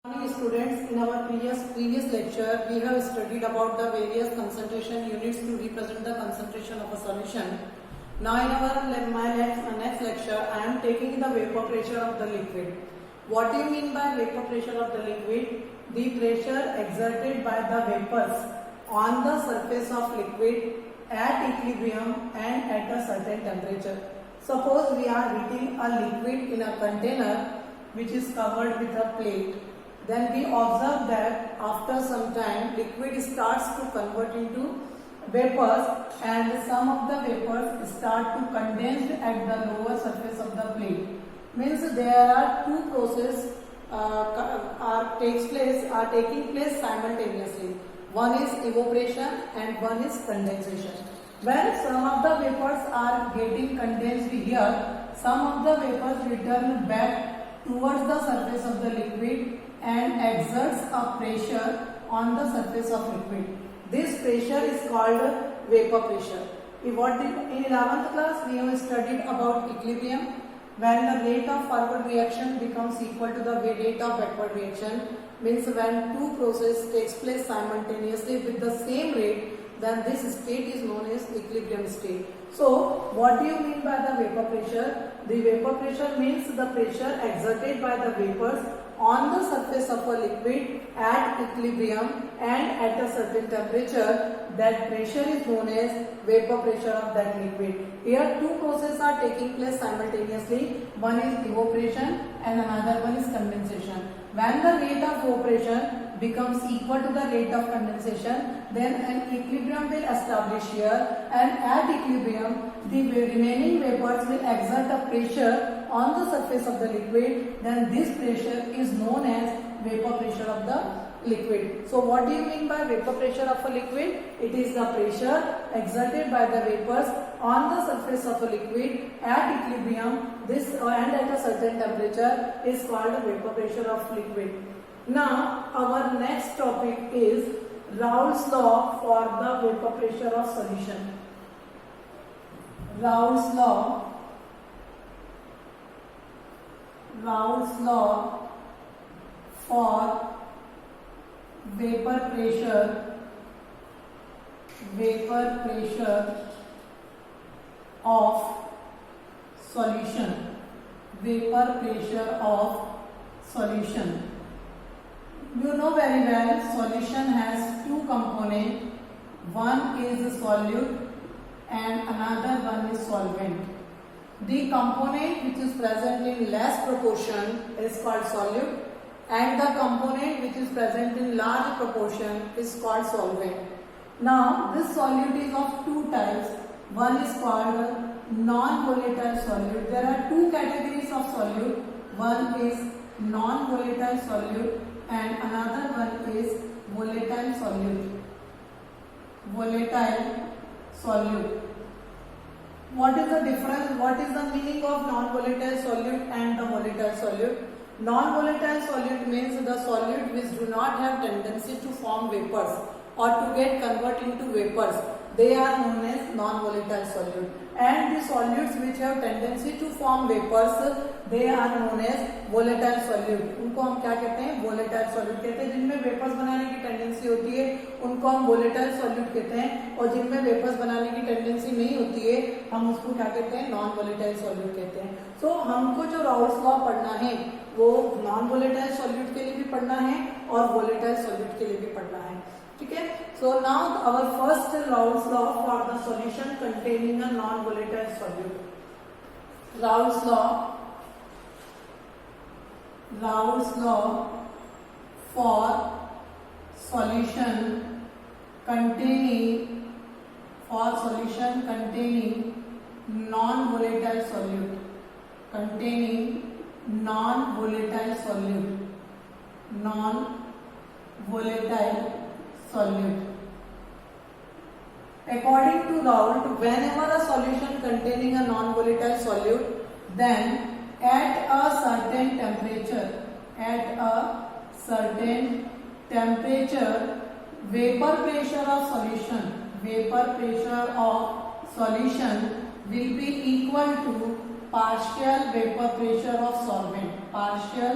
Morning students, in our previous lecture we have studied about the various concentration units to represent the concentration of a solution. Now in my next lecture I am taking the vapor pressure of the liquid. What do you mean by vapor pressure of the liquid? The pressure exerted by the vapors on the surface of liquid at equilibrium and at a certain temperature. Suppose we are heating a liquid in a container which is covered with a plate. Then we observe that after some time liquid starts to convert into vapors and some of the vapors start to condense at the lower surface of the plate. Means there are two processes are taking place simultaneously. One is evaporation and one is condensation. When some of the vapors are getting condensed here, some of the vapors return back towards the surface of the liquid and exerts a pressure on the surface of liquid. This pressure is called vapor pressure. In 11th class we have studied about equilibrium, when the rate of forward reaction becomes equal to the rate of backward reaction. Means when two processes takes place simultaneously with the same rate, then this state is known as equilibrium state. So what do you mean by the vapor pressure? The vapor pressure means the pressure exerted by the vapors on the surface of a liquid at equilibrium and at a certain temperature. That pressure is known as vapor pressure of that liquid. Here two processes are taking place simultaneously. One is evaporation and another one is condensation. When the rate of evaporation becomes equal to the rate of condensation, then an equilibrium will establish here, and at equilibrium the remaining vapors will exert a pressure on the surface of the liquid. Then this pressure is known as vapor pressure of the liquid. So what do you mean by vapor pressure of a liquid? It is the pressure exerted by the vapors on the surface of a liquid at equilibrium and at a certain temperature is called vapor pressure of liquid. Now our next topic is Raoult's law for the vapor pressure of solution. Raoult's law for vapor pressure of solution. Vapor pressure of solution. You know very well solution has two components. One is solute and another one is solvent. The component which is present in less proportion is called solute, and the component which is present in large proportion is called solvent. Now this solute is of two types. One is called non-volatile solute. There are two categories of solute. One is non-volatile solute and another one is volatile solute. Volatile solute. What is the difference? What is the meaning of non-volatile solute and the volatile solute? Non-volatile solute means the solute which do not have tendency to form vapors or to get converted into vapors. They are known as non-volatile solute. And the solutes which have tendency to form vapors, they are known as volatile solute. उनको हम क्या कहते हैं? Volatile solute कहते हैं. जिनमें vapours बनाने की टेंडेंसी होती है उनको हम volatile solute कहते हैं, और जिनमें वेपर्स बनाने की टेंडेंसी नहीं होती है हम उसको क्या कहते हैं? नॉन volatile solute कहते हैं. सो हमको जो राउल्ट्स लॉ पढ़ना है वो नॉन volatile solute के लिए भी पढ़ना है और volatile solute के लिए भी पढ़ना है. ठीक है. So now our first Raoult's law for the solution containing a non-volatile solute. Raoult's law for solution containing non-volatile solute. Solute. According to Raoult, whenever a solution containing a non-volatile solute, then at a certain temperature, vapor pressure of solution will be equal to partial vapor pressure of solvent. Partial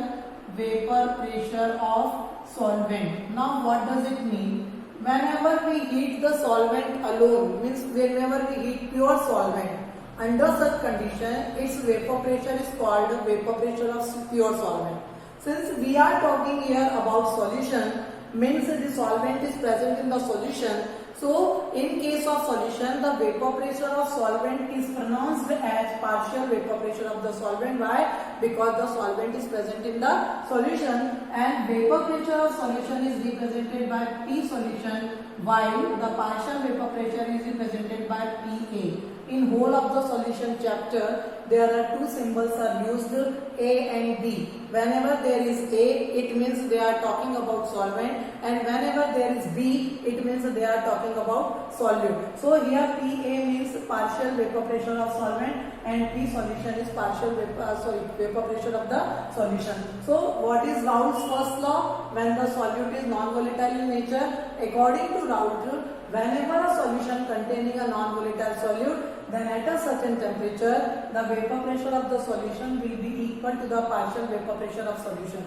vapor pressure of solvent. Now what does it mean? Whenever we heat the solvent alone, means whenever we heat pure solvent, under such condition its vapor pressure is called vapor pressure of pure solvent. Since we are talking here about solution, means the solvent is present in the solution. So in case of solution, the vapor pressure of solvent is pronounced as partial vapor pressure of the solvent. Why? Because the solvent is present in the solution, and vapor pressure of solution is represented by P solution, while the partial vapor pressure is represented by PA. In whole of the solution chapter, there are two symbols are used, A and B. Whenever there is A, it means they are talking about solvent, and whenever there is B, it means they are talking about solute. So here PA means partial vapor pressure of solvent, and P solution is partial vapor pressure of the solution. So what is Raoult's first law? When the solute is non-volatile in nature, according to Raoult, whenever a solution containing a non-volatile solute, then at a certain temperature, the vapor pressure of the solution will be equal to the partial vapor pressure of solution.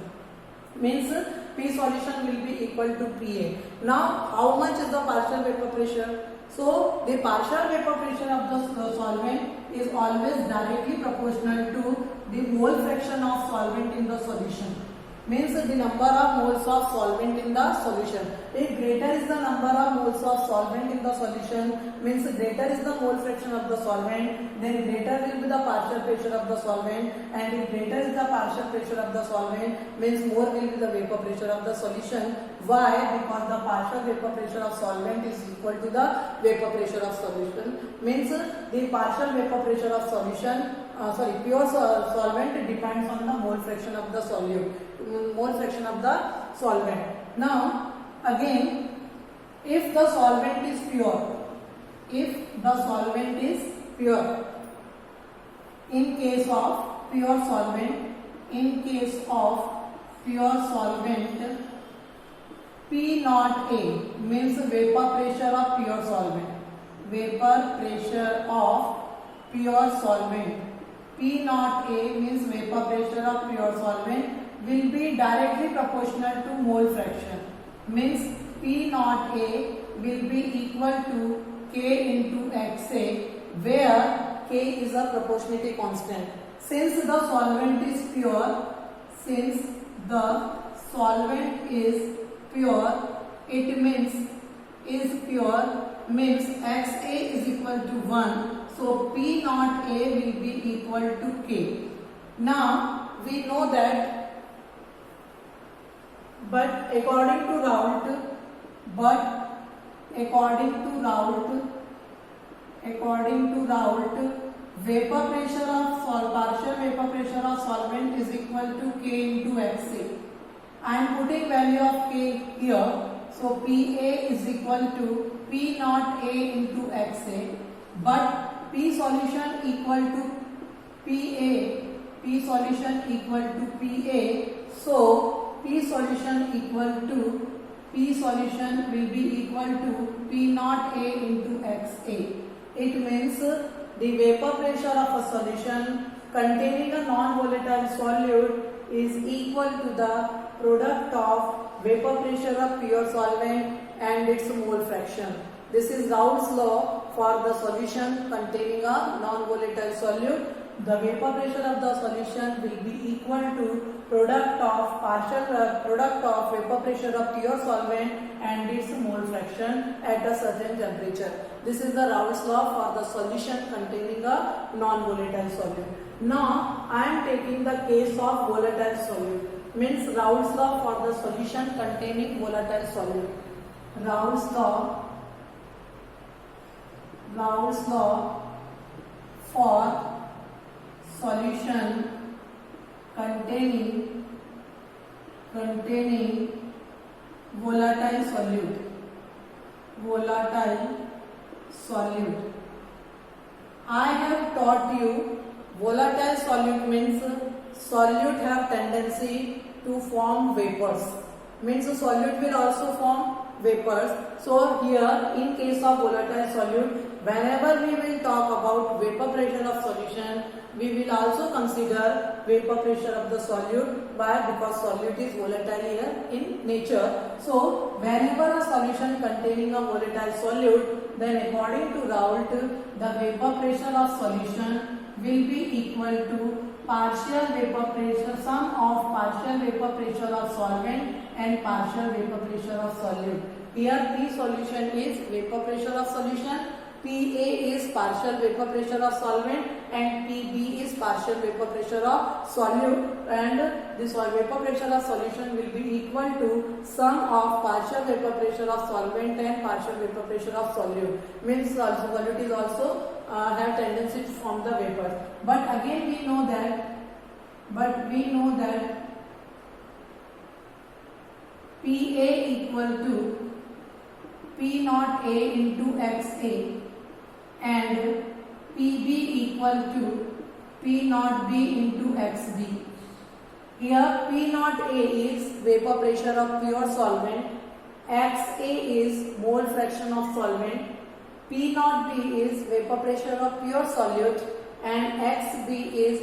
Means P solution will be equal to PA. Now, how much is the partial vapor pressure? So, the partial vapor pressure of the solvent is always directly proportional to the mole fraction of solvent in the solution. Means the number of moles of solvent in the solution. If greater is the number of moles of solvent in the solution, means greater is the mole fraction of the solvent, then greater will be the partial pressure of the solvent, and if greater is the partial pressure of the solvent, means more will be the vapor pressure of the solution. Why? Because the partial vapor pressure of solvent is equal to the vapor pressure of solution. Means the partial vapor pressure of solution, pure solvent depends on the mole fraction of the solute, mole fraction of the solvent. Now again, if the solvent is pure, in case of pure solvent, P naught A means vapor pressure of pure solvent. P naught A means vapor pressure of pure solvent will be directly proportional to mole fraction. Means P naught A will be equal to K into XA, where K is a proportionality constant. Since the solvent is pure, it means XA is equal to 1. So P naught A will be equal to K. Now we know that, but according to Raoult, vapor pressure of partial vapor pressure of solvent is equal to K into XA. I am putting value of K here. So PA is equal to P naught A into XA, but P solution equal to PA. So P solution will be equal to P naught A into XA. It means the vapor pressure of a solution containing a non-volatile solute is equal to the product of vapor pressure of pure solvent and its mole fraction. This is Raoult's law for the solution containing a non-volatile solute. The vapor pressure of the solution will be equal to product of vapor pressure of pure solvent and its mole fraction at a certain temperature. This is the Raoult's law for the solution containing a non-volatile solute. Now I am taking the case of volatile solute. Means Raoult's law for the solution containing volatile solute. Raoult's law for solution containing volatile solute. I have taught you volatile solute means solute have tendency to form vapors. Means the solute will also form vapors. So here in case of volatile solute, whenever we will talk about vapor pressure of solution, we will also consider vapor pressure of the solute. Why? Because solute is volatile here in nature. So whenever a solution containing a volatile solute, then according to Raoult, the vapor pressure of solution will be equal to partial vapor pressure, sum of partial vapor pressure of solvent and partial vapor pressure of solute. Here P solution is vapor pressure of solution, PA is partial vapor pressure of solvent, and PB is partial vapor pressure of solute, and this vapor pressure of solution will be equal to sum of partial vapor pressure of solvent and partial vapor pressure of solute. Means solute is also have tendency to form the vapor. But again we know that PA equal to P naught A into XA and PB equal to P naught B into XB. Here P naught A is vapor pressure of pure solvent, XA is mole fraction of solvent, P naught B is vapor pressure of pure solute, and XB is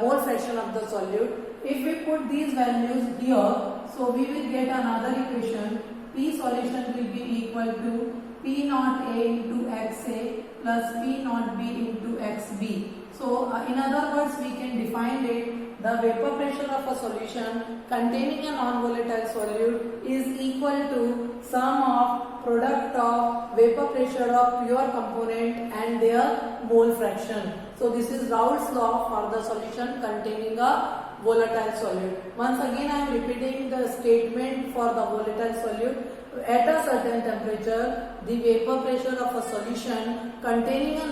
mole fraction of the solute. If we put these values here, so we will get another equation. P solution will be equal to P naught A into XA plus P naught B into XB. So in other words, we can define it, the vapor pressure of a solution containing a non-volatile solute is equal to sum of product of vapor pressure of pure component and their mole fraction. So this is Raoult's law for the solution containing a volatile solute. Once again I am repeating the statement for the volatile solute. At a certain temperature, the vapor pressure of a solution containing a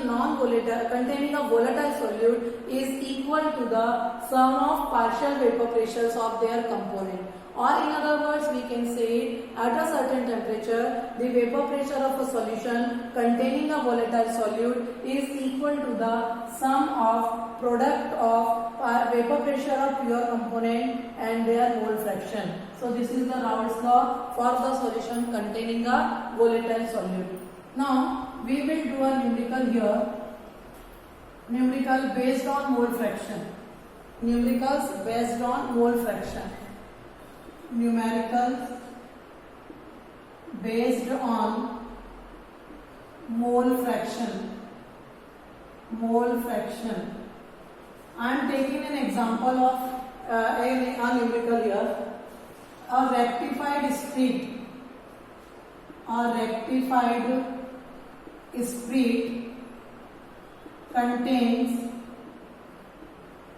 volatile solute is equal to the sum of partial vapor pressures of their component. Or in other words, we can say at a certain temperature, the vapor pressure of a solution containing a volatile solute is equal to the sum of product of vapor pressure of pure component and their mole fraction. So this is the Raoult's law for the solution containing a volatile solute. Now we will do a numerical here. Numerical based on mole fraction. Numericals based on mole fraction. Numericals based on mole fraction. Mole fraction. I am taking an example of a numerical here. A rectified split. A rectified split contains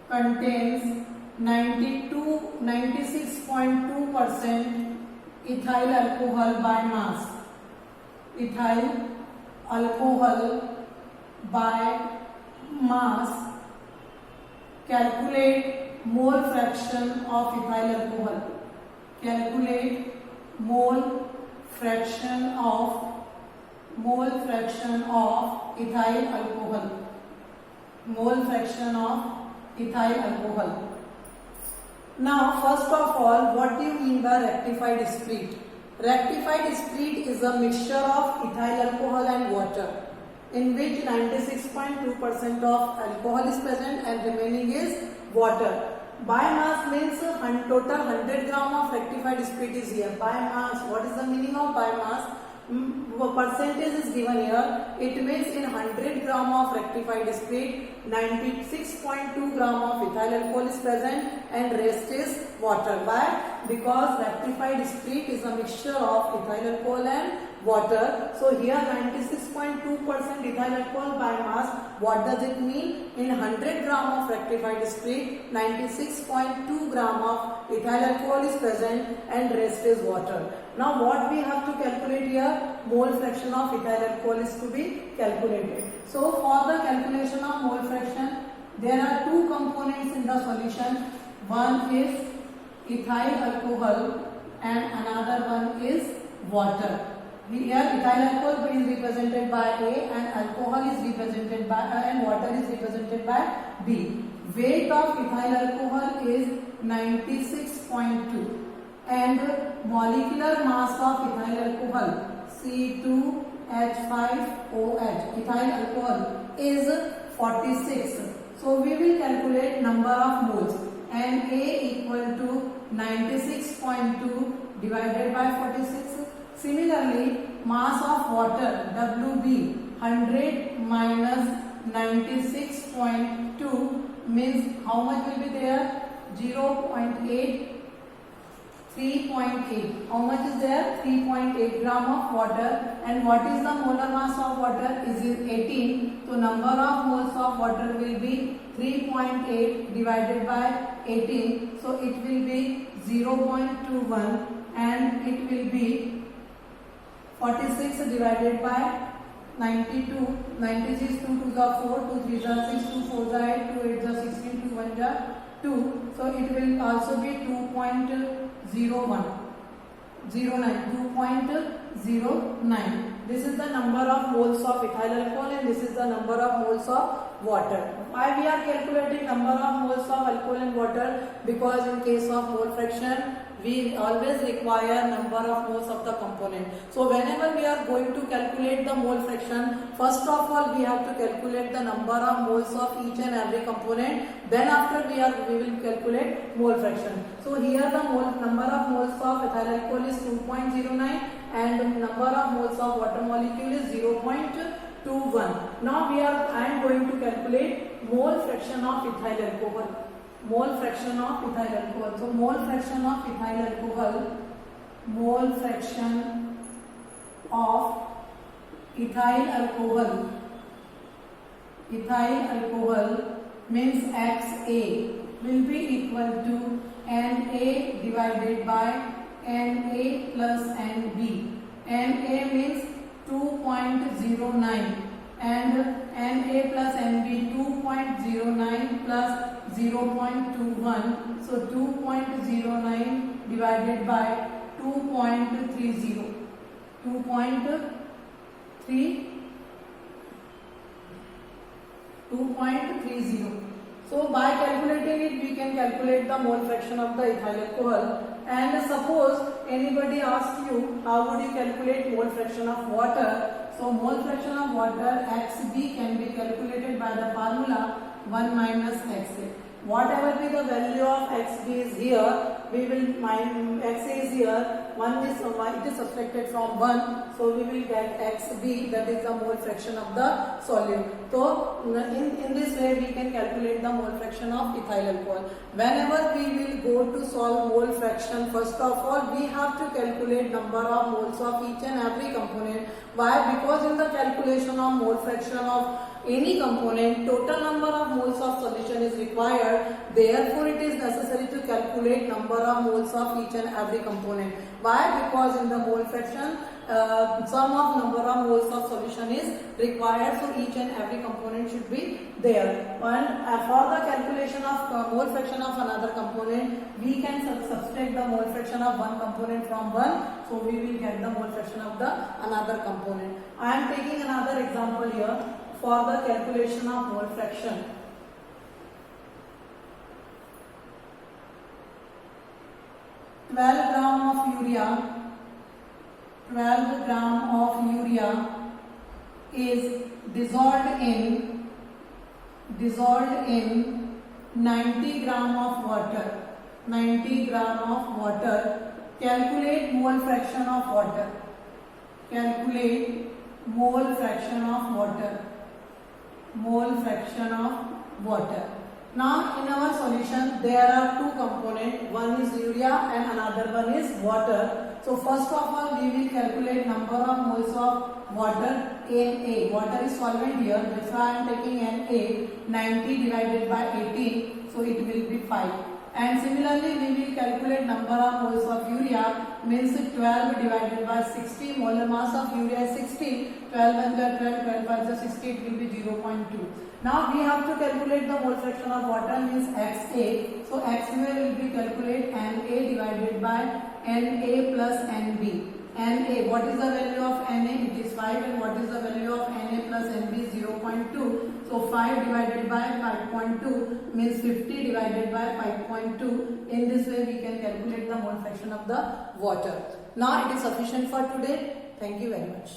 96.2% ethyl alcohol by mass. Ethyl alcohol by mass. Calculate mole fraction of ethyl alcohol. Calculate mole fraction of ethyl alcohol. Mole fraction of ethyl alcohol. Now, first of all, what do you mean by rectified split? Rectified split is a mixture of ethyl alcohol and water, in which 96.2% of alcohol is present and remaining is water. By mass means total 100 gram of rectified split is here. By mass, what is the meaning of by mass? Percentage is given here. It means in 100 gram of rectified split, 96.2 gram of ethyl alcohol is present and rest is water. Why? Because rectified split is a mixture of ethyl alcohol and water. So here 96.2% ethyl alcohol by mass. What does it mean? In 100 gram of rectified split, 96.2 gram of ethyl alcohol is present and rest is water. Now what we have to calculate here? Mole fraction of ethyl alcohol is to be calculated. So for the calculation of mole fraction, there are two components in the solution. One is ethyl alcohol and another one is water. Here ethyl alcohol is represented by A and alcohol is represented by and water is represented by B. Weight of ethyl alcohol is 96.2 and molecular mass of ethyl alcohol C2 H5OH. Ethyl alcohol is 46. So we will calculate number of moles. Na equal to 96.2 divided by 46. Similarly, mass of water WB 100 minus 96.2 means how much will be there? 0.8. 3.8. How much is there? 3.8 gram of water. And what is the molar mass of water? Is 18. So number of moles of water will be 3.8 divided by 18. So it will be 0.21 and it will be 46 divided by 92. 96, 2 2 are 4, 2 3 are 6, 2 4 are 8, 2 8 are 16, 2 1 are 2. So it will also be 2.09. 2.09. This is the number of moles of ethyl alcohol and this is the number of moles of water. Why we are calculating number of moles of alcohol and water? Because in case of mole fraction, we always require number of moles of the component. So whenever we are going to calculate the mole fraction, first of all we have to calculate the number of moles of each and every component. Then after we will calculate mole fraction. So here the number of moles of ethyl alcohol is 2.09 and the number of moles of water molecule is 0.21. Now I am going to calculate mole fraction of ethyl alcohol. Mole fraction of ethyl alcohol. So mole fraction of ethyl alcohol. Mole fraction of ethyl alcohol. Ethyl alcohol means XA will be equal to Na divided by Na plus Nb. Na means 2.09 and Na plus Nb 2.09 plus 0.21. So 2.09 divided by 2.30. 2.30. So by calculating it, we can calculate the mole fraction of the ethyl alcohol. And suppose anybody asks you how would you calculate mole fraction of water. So mole fraction of water Xb can be calculated by the formula 1 minus Xa. Whatever be the value of Xb is here, we will Xa is here. 1 is it is subtracted from 1, so we will get Xb, that is the mole fraction of the solute. So in this way we can calculate the mole fraction of ethyl alcohol. Whenever we will go to solve mole fraction, first of all we have to calculate number of moles of each and every component. Why? Because in the calculation of mole fraction of any component, total number of moles of solution is required. Therefore, it is necessary to calculate number of moles of each and every component. Why? Because in the mole fraction, sum of number of moles of solution is required. So each and every component should be there. And for the calculation of mole fraction of another component, we can subtract the mole fraction of one component from one. So we will get the mole fraction of the another component. I am taking another example here for the calculation of mole fraction. Twelve gram of urea is dissolved in 90 gram of water. 90 gram of water. Calculate mole fraction of water. Calculate mole fraction of water. Mole fraction of water. Now in our solution there are two components, one is urea and another one is water. So first of all we will calculate number of moles of water Na. Water is solvent here, that's why I am taking Na. 90 divided by 18, so it will be 5. And similarly we will calculate number of moles of urea, means 12 divided by 60. Molar mass of urea is 60. 12 and 12, 12 by 60, it will be 0.2. Now we have to calculate the mole fraction of water, means Xa. So Xa will be calculate Na divided by Na plus Nb. Na, what is the value of Na? It is 5. And what is the value of Na plus Nb? 0.2. So 5 divided by 5.2 means 50 divided by 5.2. In this way we can calculate the mole fraction of the water. Now it is sufficient for today. Thank you very much.